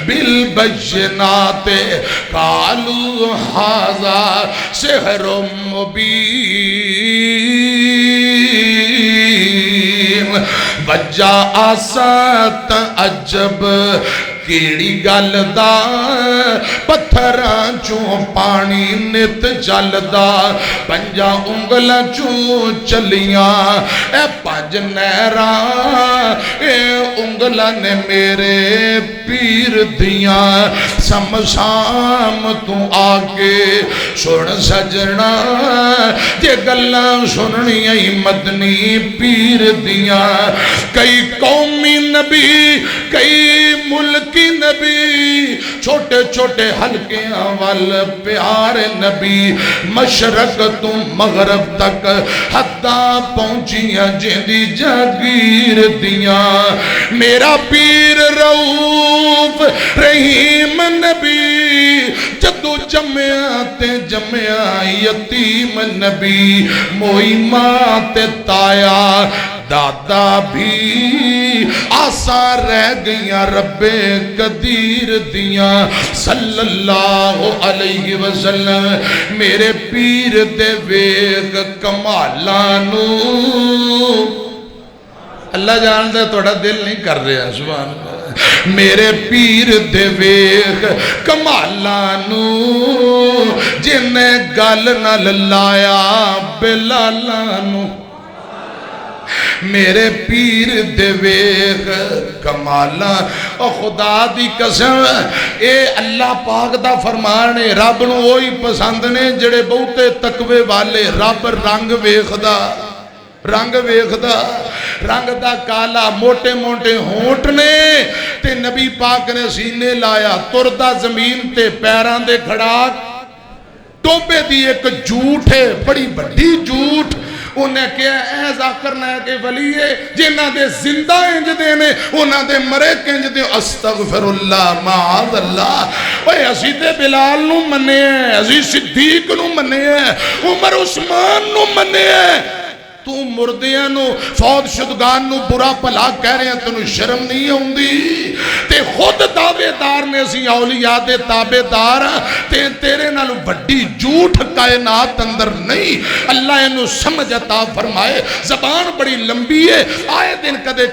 بالبينات قالوا هذا سحر مبين وجاء سات عجب کیڑی گل دا پتھراں چوں پانی نت چلدا پنجا انگلاں چوں چلیاں اے پنج نہراں اے انگلاں نے میرے پیر دیاں سمسام تو آکے سن سجنا جے گلاں سننیاں مدنی پیر دیاں کئی قومی نبی کئی ملک نبی چھوٹے چھوٹے حلقیاں وال پیارے نبی مشرق تو مغرب تک حداں پہنچیاں جیندی جاگیر دیاں میرا پیر رؤوف رحیم نبی جدو جمعہ تے جمعہ یتیم نبی موئی ماں تے تایا دادا بھی آسان رہ گئیاں رب قدیر دیاں صلی اللہ علیہ وسلم میرے پیر دے ویگ کمالانو اللہ جانتا ہے توڑا دل نہیں کر رہا سبحان اللہ میرے پیر دے ویگ کمالانو جنہیں گل نہ لایا بلالانو میرے پیر دے ویخ کمالا اور خدا دی قسم اے اللہ پاک دا فرمانے رب نو وہی پسند نے جڑے بہتے تقوی والے رب رنگ ویخ دا رنگ ویخ دا رنگ دا کالا موٹے موٹے ہونٹ نے تے نبی پاک نے سینے لایا تردہ زمین تے پیران دے کھڑاک ٹوبے دی ایک جھوٹ ہے بڑی بڑی جھوٹ انہیں کیا ایزا کرنا ہے کہ ولی ہے جنہ دے زندہ انج دینے انہ دے مرے کنج دے استغفر اللہ معاذ اللہ اوہ عزیز بلال نو منے ہیں عزیز صدیق نو منے ہیں عمر عثمان نو منے ہیں تو مردیاں نو فوت شدگان نو برا پلا کہہ رہے ہیں تو نو شرم نہیں ہوں دی تے خود دعوے دار نے سی اولیاء دے تابے دار تے تیرے نالو بڑی جھوٹ کائنات اندر نہیں اللہ انو سمجھ عطا فرمائے زبان بڑی لمبی ہے آئے دن کدے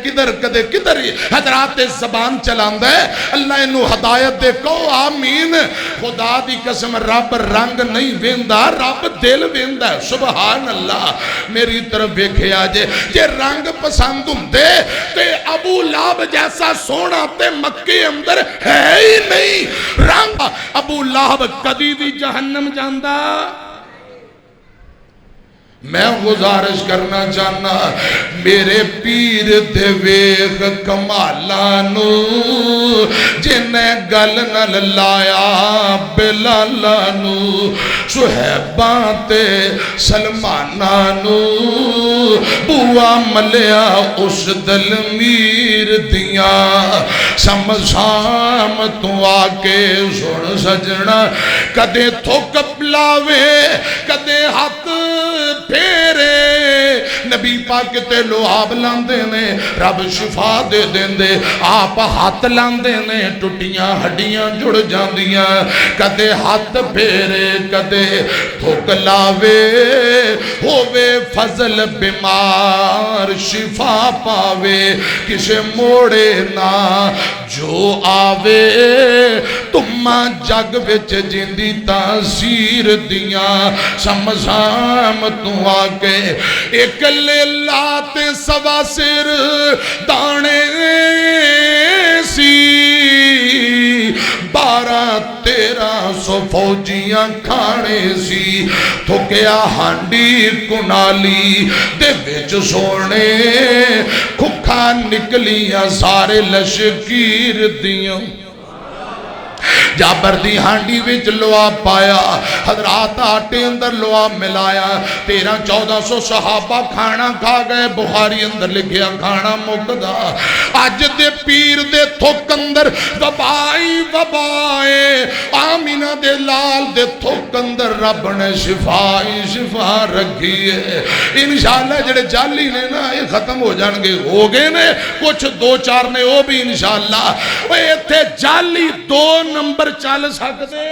کدر حضرات زبان چلاند ہے اللہ انو ہدایت دے کو آمین خدا دی قسم رب رنگ نہیں ویندہ رب دل ویندہ ہے سبحان اللہ میری طرف بیکھے آجے جے رنگ پسند ہوں دے تے ابو لہب جیسا سونا تے مکے اندر ہے ہی نہیں رنگ ابو لہب کدی بھی جہنم جاندہ میں گزارش کرنا چاہنا میرے پیر دے ویخ کمالانو جنہیں گل نہ لایا بلالانو صحیبان تے سلمانانو بوا ملیا اس دل میر دیاں سمسام تو آکے سن سجنا کدے تھوک پلاوے کدے ہاتھ پھیرے نبی پاک تے لوہاب لاندے نے رب شفا دے دے آپ ہاتھ لاندے نے ٹوٹیاں ہڈیاں جڑ جاندیاں کدے ہاتھ پھیرے کدے تھوک لاوے ہووے فضل بیمار شفا پاوے کسے موڑے نہ جو آوے تمہاں جگ وچ جندی تاثیر دیاں سمسام تو آکے ایک لیلات سوا سر دانے سی 12-13 فوجیاں کھانے سی تھوکیا ہانڈی کنالی دے وچ سونے کھکھا نکلیاں سارے لشکیر دیاں جابر دی ہانڈی وچ لوا پایا حضرات آٹے اندر لوا ملایا 1300-1400 صحابہ کھانا کھا گئے بخاری اندر لکھیا کھانا مقدہ آج دے پیر دے تھوک اندر وبائی وبائے آمینہ دے لال دے تھوک اندر رب نے شفا رکھی ہے. انشاءاللہ جڑے جعلی نے نا یہ ختم ہو جان گے, ہو گئے نے کچھ 2-4 نے وہ بھی انشاءاللہ. وہ ایتھے جعلی 2 نمبر چل سکتے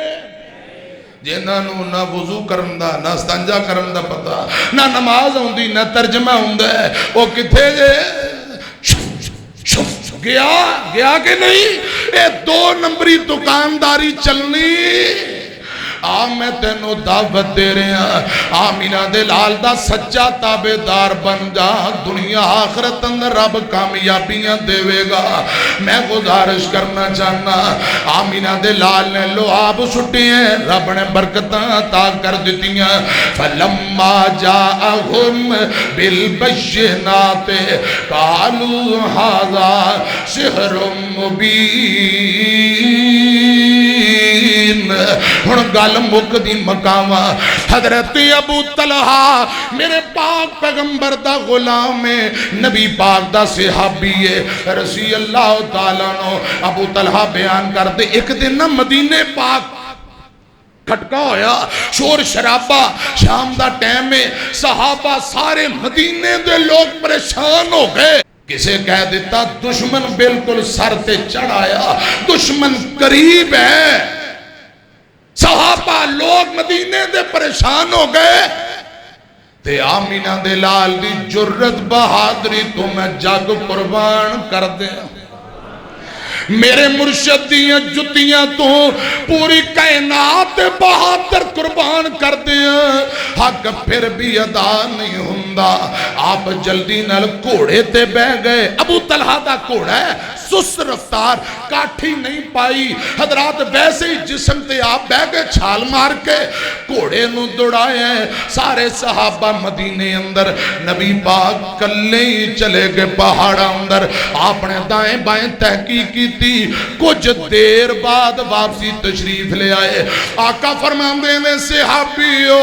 جنہوں نہ وضو کرن دا نہ استنجا کرن دا پتا نہ نماز ہوندی نہ ترجمہ ہوندا ہے, وہ کتھے جے گیا کہ نہیں. اے 2 نمبری دکانداری چلنی. میں تینوں دعوت دے رہے ہیں, آمینہ دے لال دا سچا تابعدار بن جا, دنیا آخرت اندر رب کامیابیاں دے گا. میں گزارش کرنا چاہنا, آمینہ دے لال نے لعاب سٹی ہیں, رب نے برکتاں عطا کر دیتیاں. فَلَمَّا جَاءَهُمْ بِالْبَيِّنَاتِ قَالُوا هَذَا سِحْرٌ مُبِينٌ. ہن گل مک دی مقامہ. حضرت ابو طلحہ میرے پاک پیغمبر دا غلام ہے, نبی پاک دا صحابی ہے رضی اللہ تعالیٰ عنہ. ابو طلحہ بیان کر دے, ایک دن نہ مدینے پاک کھٹکا ہویا, شور شرابہ, شام دا ٹائم میں صحابہ سارے مدینے دے لوگ پریشان ہو گئے. کسے کہہ دیتا دشمن بالکل سر تے چڑھ آیا, دشمن قریب ہے. صحابہ لوگ مدینے دے پریشان ہو گئے. تے آمینہ دے لال دی جرت بہادری تو میں جگ قربان کر دے. میرے مرشد دیاں جتیاں تو پوری کائنات بہادر قربان کر دیا, حق پھر بھی ادا نہیں ہوندا. آپ جلدی نال گھوڑے تے بہ گئے. ابو طلحہ دا گھوڑا ہے, سست رفتار, کاٹھی نہیں پائی. حضرات ویسے ہی جسم تے آپ بہ گئے, چھال مار کے گھوڑے نو دوڑائے. سارے صحابہ مدینے اندر, نبی پاک کلے ہی چلے گئے پہاڑا اندر. آپ نے دائیں بائیں تحقیق کی تھی, کچھ دیر بعد واپسی تشریف لے آئے. آقا فرماندے نے صحابیو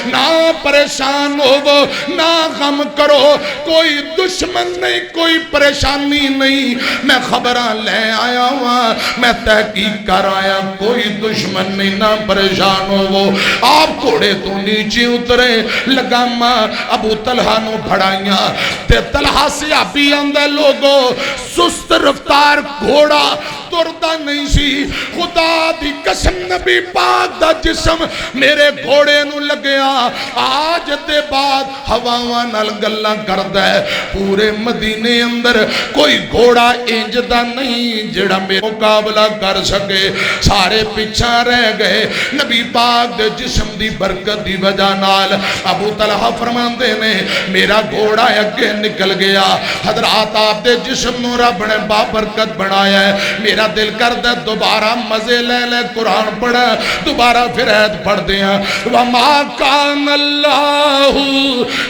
نہ پریشان ہو, نہ غم کرو, کوئی دشمن نہیں, کوئی پریشانی نہیں. میں خبران لے آیا ہوں, میں تحقیق کر آیا, کوئی دشمن نہیں, نہ پریشان ہو. آپ گھوڑے تو نیچے اترے, لگاما ابو طلحہ نو بھڑائیاں. تے طلحہ صحابی اندر لوگو سست رفتار گھوڑا تردہ نہیں سی. خدا دی قسم نبی پاک دا جسم میرے گھوڑے نو لگیا. آج دے بعد ہواواں نال گلاں کردا ہے. پورے مدینے اندر کوئی گھوڑا انجدہ نہیں جڑا میرے مقابلہ کر سکے. سارے پیچھا رہ گئے. نبی پاک دے جسم دی برکت دی وجہ نال ابو طلحہ فرماندے نے میرا گھوڑا اگے نکل گیا. حضرات آپ دے جسم نو رب نے بابرکت بنایا ہے. میرا دل کردہ دوبارہ مزے لے لے قرآن پڑھا, دوبارہ پھر عید پڑھ دیا. وَمَا كَانَ اللَّهُ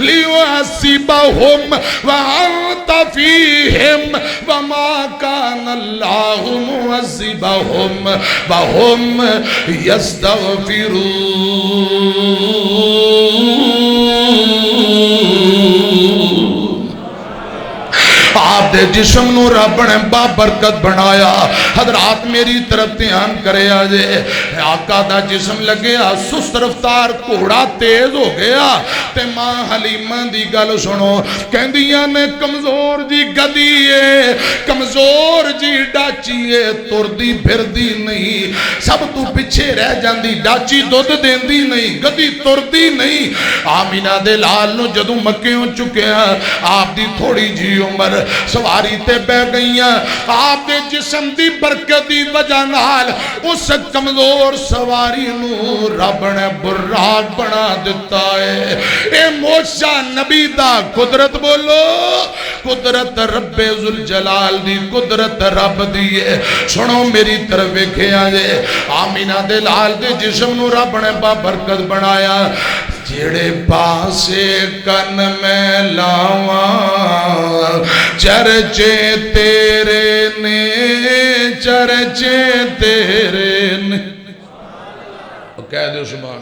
لِيُعَذِّبَهُمْ وَأَنْتَ فِيهِمْ وَمَا كَانَ اللَّهُ مُعَذِّبَهُمْ وَهُمْ يَسْتَغْفِرُونَ. آپ دے جسم نو رب نے بابرکت بنایا. حضرات میری طرف دھیان کرے آجے, آقا دا جسم لگیا, سست رفتار گھوڑا تیز ہو گیا. تے ماں حلیمہ دی گل سنو, کہندیاں نے کمزور جی گدیے, کمزور جی ڈاچیے, تردی پھردی نہیں, سب تو پچھے رہ جاندی, ڈاچی دودھ دیندی نہیں, گدی تردی نہیں. آمینہ دے لال نو جدوں مکیوں چکیا, آپ دی تھوڑی جی عمر, سواری تے بہ گئیاں. آپ دے جسم دی برکت دی وجہ نال اس کمزور سواری نو رب نے براق بنا دیتا ہے. اے موسیٰ نبی دا قدرت, بولو قدرت رب ذوالجلال دی, قدرت رب دی ہے. سنو میری طرف ویکھے آجے, آمینہ دے لال دے جسم نو رب نے بابرکت بنایا. جڑے پاسے کن میں لاواں چرچے تیرے نے, چرچے تیرے نے. کہہ دے سبحان.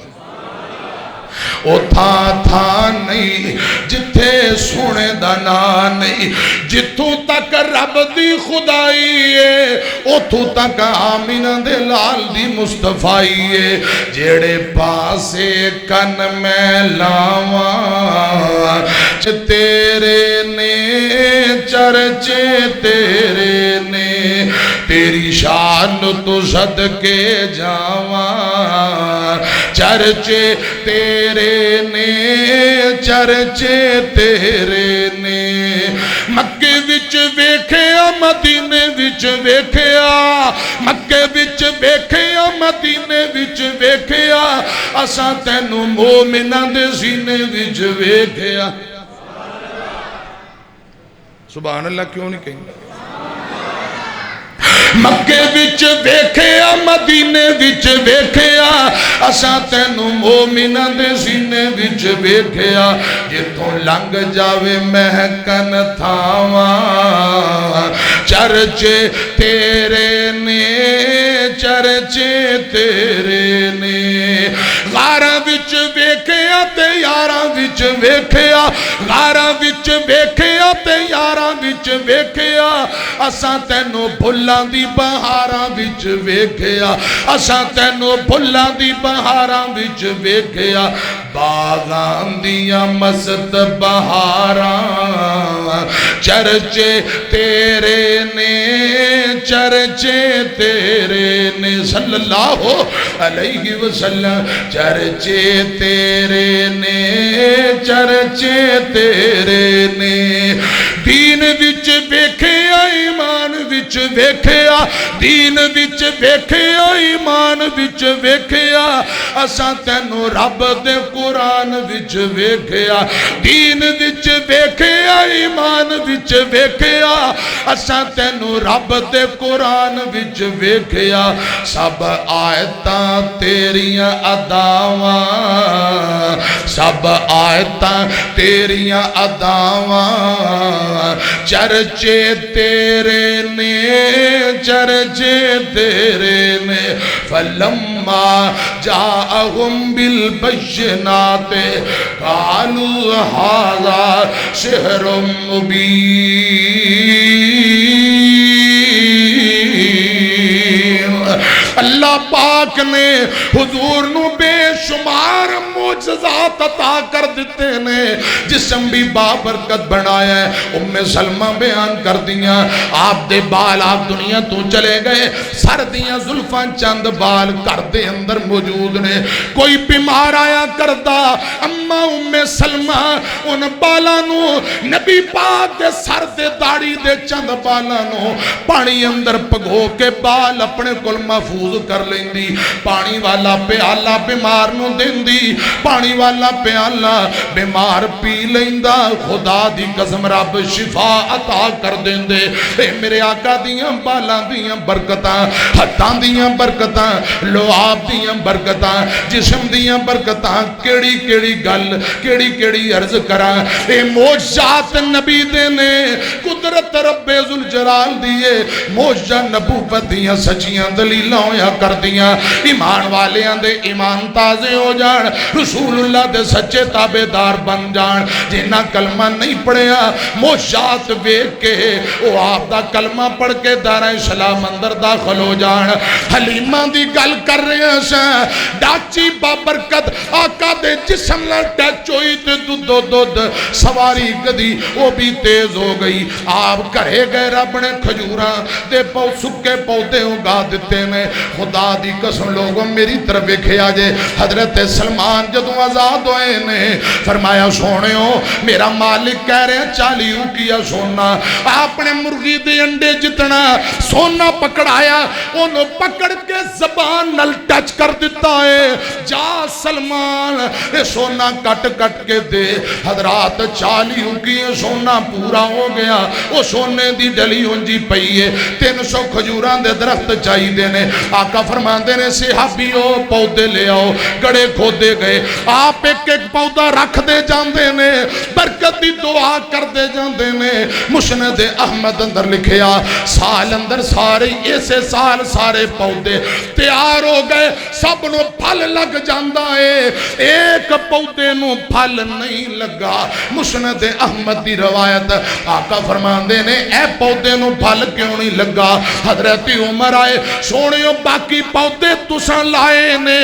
او تھا نہیں جتھے سونے دا نا نہیں, جتھوں جتھوں تک رب دی خدائی ہے اتھوں تک آمینہ دے لال دی مصطفیٰ ہے جیڑے پاسے کن میں لاواں تیرے نے چرچے تیرے نے تیری شان تو صدقے جاواں چرچے تیرے نے چرچے تیرے نے مکے وچ ویکھیا مدینے وچ ویکھیا مکے وچ ویکھیا مدینے وچ ویکھیا اساں تینوں مومناں دے سینے وچ ویکھیا سبحان اللہ کیوں نہیں کہیں مکے وچ ویکھیا مدینے وچ ویکھیا اساں تینوں مومناں دے سینے وچ ویکھیا جتھوں لنگ جاوے مہکن تھاواں چرچے تیرے نے چرچے تیرے نے غاراں وچ ویکھیا تے یاراں وچ ویکھیا غاراں وچ ویکھیا تے یاراں وچ ویکھیا اساں تینوں بھلاں دی بہاراں وچ ویکھیا اساں تینوں بھلاں دی بہاراں وچ ویکھیا باغاں دیاں مست بہاراں چرچے تیرے نے چرچے تیرے نے صلی اللہ علیہ وسلم چرچے تیرے نے چرچے تیرے نے دین وچ ویکھیا ایمان وچ ویکھیا دین وچ ویکھیا ایمان وچ ویکھیا اساں تینوں رب دے قرآن وچ ویکھیا دین وچ ویکھیا ایمان وچ ویکھیا اساں تینوں رب دے قرآن وچ ویکھیا سب آیتاں تیریاں اداواں سب آیتاں تیریاں اداواں چرچے تیرے نے چرچے تیرے نے فلما جاءہم بالبینات قالوا ھذا سحر مبین اللہ پاک نے حضور نو بے شمار معجزات عطا کر دیتے نے جسم بھی بابرکت بنایا ہے ام سلمہ بیان کر دیا آپ دے بال آپ دنیا تو چلے گئے سر دیاں زلفاں چند بال کر دے اندر موجود نے کوئی بیمار آیا کردہ اما ام سلمہ ان بالانو نبی پاک دے سر دے داڑی دے چند بالانو پانی اندر پگھو کے بال اپنے کل محفوظ کر لیندی پانی والا پیالہ بیمار نو دیندی پانی والا پیالہ بیمار پی لیندا خدا دی قسم رب شفا عطا کر دیندے اے میرے آقا دیاں بالاں دیاں برکتاں ہتھاں دیاں برکتاں لعاب دیاں برکتاں جسم دیاں برکتاں کیڑی کیڑی گل کیڑی کیڑی عرض کراں اے معجزات نبی دے نے قدرت رب ذوالجلال دیے معجزہ نبوت دیاں سچیاں دلیلاں ہویا کر دیاں ایمان والیاں دے ایمان تازے ہو جان رسول اللہ دے سچے تابعدار بن جان جنہ کلمہ نہیں پڑھیا معجزات ویکھ کے وہ آپ دا کلمہ پڑھ کے دار اسلام اندر داخل ہو جان حلیمہ دی گل کر رہے ہیں ڈاچی بابرکت آقا دے جسم نال ٹچ ہوئی تے دودھ سواری گدی وہ بھی تیز ہو گئی آپ کرے گئے رب نے کھجوراں دے سکے پودے اگا دیتے نے خدا دی قسم لوگوں میری طرف ویکھیا جے حضرت سلمان جدوں آزاد ہوئے نے فرمایا سونےو میرا مالک کہہ رہے ہیں 40 اوقیہ سونا اپنے مرغی دے انڈے جتنا سونا پکڑایا انہوں پکڑ کے زبان نل ٹچ کر دیتا ہے جا سلمان اے سونا کٹ کٹ کے دے حضرات 40 اوقیہ سونا پورا ہو گیا وہ سونے دی ڈلی ہونجی پئی ہے 300 کھجوران دے درخت چاہی دینے آقا فرماندے نے صحابیو پودے لے آؤ گڑے کھودے گئے آپ ایک ایک پودا رکھ دے جاندے نے برکت دی دعا کر دے جاندے نے مسند احمد اندر لکھیا سال اندر سارے ایسے سال سارے پودے تیار ہو گئے سب نو پھل لگ جاندا ہے، ایک پودے نو پھل نہیں لگا۔ مسند احمد دی روایت، آقا فرماندے نے اے پودے نو پھل کیوں نہیں لگا؟ حضرت عمر آئے، سونیو باقی پودے تساں لائے نے،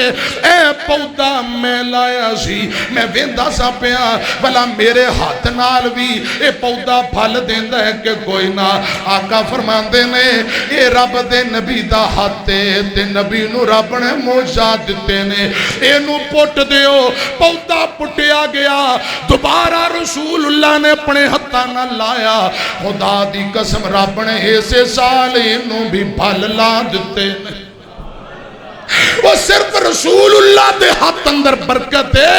اے پودا میں لایا سی، میں ویندا سا پیا بھلا میرے ہاتھ نال بھی اے پودا پھل دیندا ہے کہ کوئی نہ؟ آقا فرماندے نے اے رب دے نبی دا ہاتھ تے نبی نو رب نے معجزات دتے نے، اینو پٹ دیو۔ پودا پٹیا گیا، دوبارہ رسول اللہ نے اپنے ہتھاں نال لایا، خدا دی قسم رب نے ایسے سال اینو بھی پھل لا دتے نے۔ وہ صرف رسول اللہ دے ہاتھ اندر برکت ہے،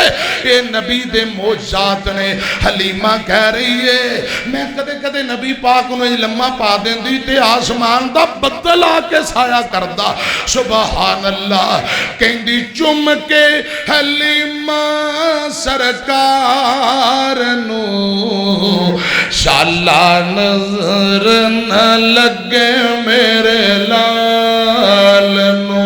اے نبی دے معجزات نے۔ حلیمہ کہہ رہی ہے میں کدے کدے نبی پاک نے لمحہ پا دیندی تے آسمان دا بدل آ کے سایہ کردا، سبحان اللہ۔ کہندی چم کے حلیمہ سرکار نو شالا نظر نہ لگے میرے لال نو۔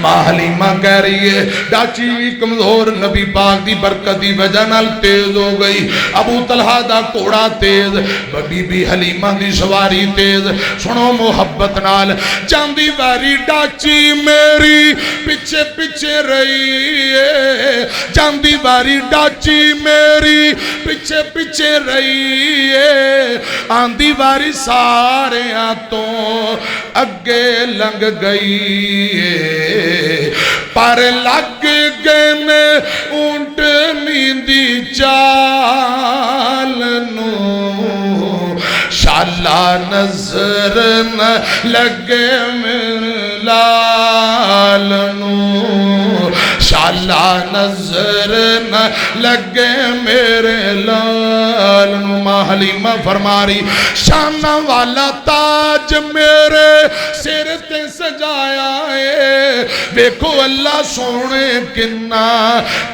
ماں حلیمہ کہہ رہی ہے ڈاچی کمزور نبی پاک دی برکت دی وجہ نال تیز ہو گئی، ابو طلحہ دا کوڑا تیز، بی بی حلیمہ دی سواری تیز۔ سنو محبت نال، جاندی واری ڈاچی میری پچھے پچھے رہی ہے، جاندی واری ڈاچی میری پچھے پچھے رہی ہے، آندی واری سارے تو اگے لنگ گئی ہے، پر لگ گئے اونٹ نیندی چال نو، شالا نظر نہ لگے میرے لال نو، شالا نظر نہ لگے میرے لال نو۔ ماں حلیمہ فرما رہی شانہ والا تاج میرے سر تے سجایا ہے، دیکھو اللہ سونے کنا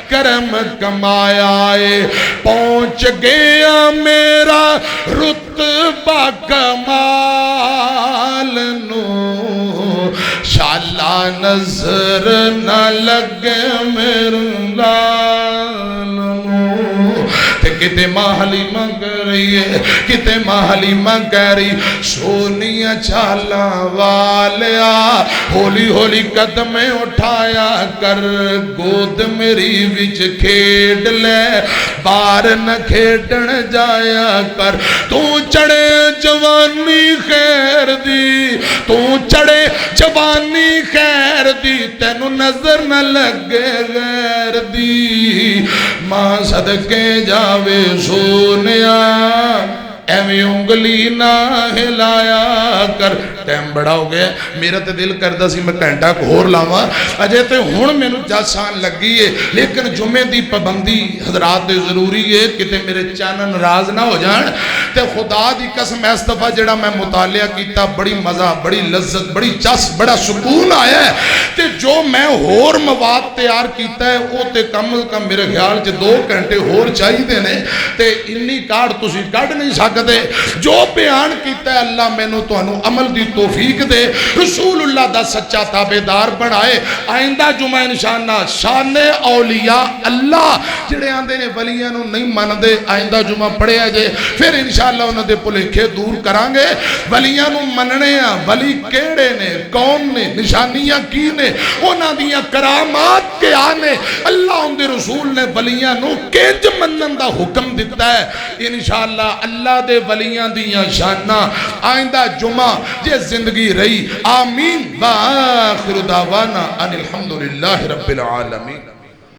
کرم کمایا ہے، پہنچ گیا میرا رتبہ کمال نو، شالا نظر نہ لگے میرے لال نو۔ کتے ماں حلیمہ کہہ رہی ہے، کتے ماں حلیمہ کہہ رہی سونیا چالا والیا ہولی ہولی قدمیں اٹھایا کر، گود میری وچ کھیڈ لے بار نہ کھیڈن جایا کر، تو چڑے جوانی خیر دی، تو چڑے جوانی خیر دی، تینو نظر نہ لگے غیر دی، ماں صدقے جاوے سونیا ایویں انگلی نہ ہلایا کر۔ ٹائم بڑا ہو گیا، میرا تے دل کردا سی میں گھنٹہ کو ہور لاواں، اجے تے ہن مینوں جاسان لگی ہے، لیکن جمعے دی پابندی حضرات ضروری ہے، کتے میرے چینل ناراض نہ ہو جان۔ تے خدا دی قسم اس دفعہ جڑا میں مطالعہ کیتا بڑی مزہ، بڑی لذت، بڑی چس، بڑا سکون آیا ہے، تے جو میں ہور مواد تیار کیتا ہے وہ تے کم از کم میرے خیال چ 2 گھنٹے ہور چاہیے نے، تے انی کاڑ تسی کڈ نہیں سکتے۔ جو بیان کیتا ہے اللہ مینوں تانوں عمل دی توفیق دے، رسول اللہ دا سچا تابعدار بنائے۔ آئندہ جمعہ انشاءاللہ شان اولیاء اللہ جڑے آندے نے ولیاں نو نہیں مندے، آئندہ جمعہ پڑھے جے، پھر انشاءاللہ انہاں دے بھلیکھے دور کران گے۔ ولیاں نو مننے آ، ولی کیڑے نے، کون نے، نشانیاں کی نے، انہاں دیاں کرامات کیا نے، اللہ ان دے رسول نے ولیاں نو کنج منن دا حکم دیتا ہے۔ انشاءاللہ اللہ دے ولیاں دیاں شانہ آئندہ جمعہ یہ زندگی رہی، آمین، وآخر دعوانا ان الحمدللہ رب العالمین۔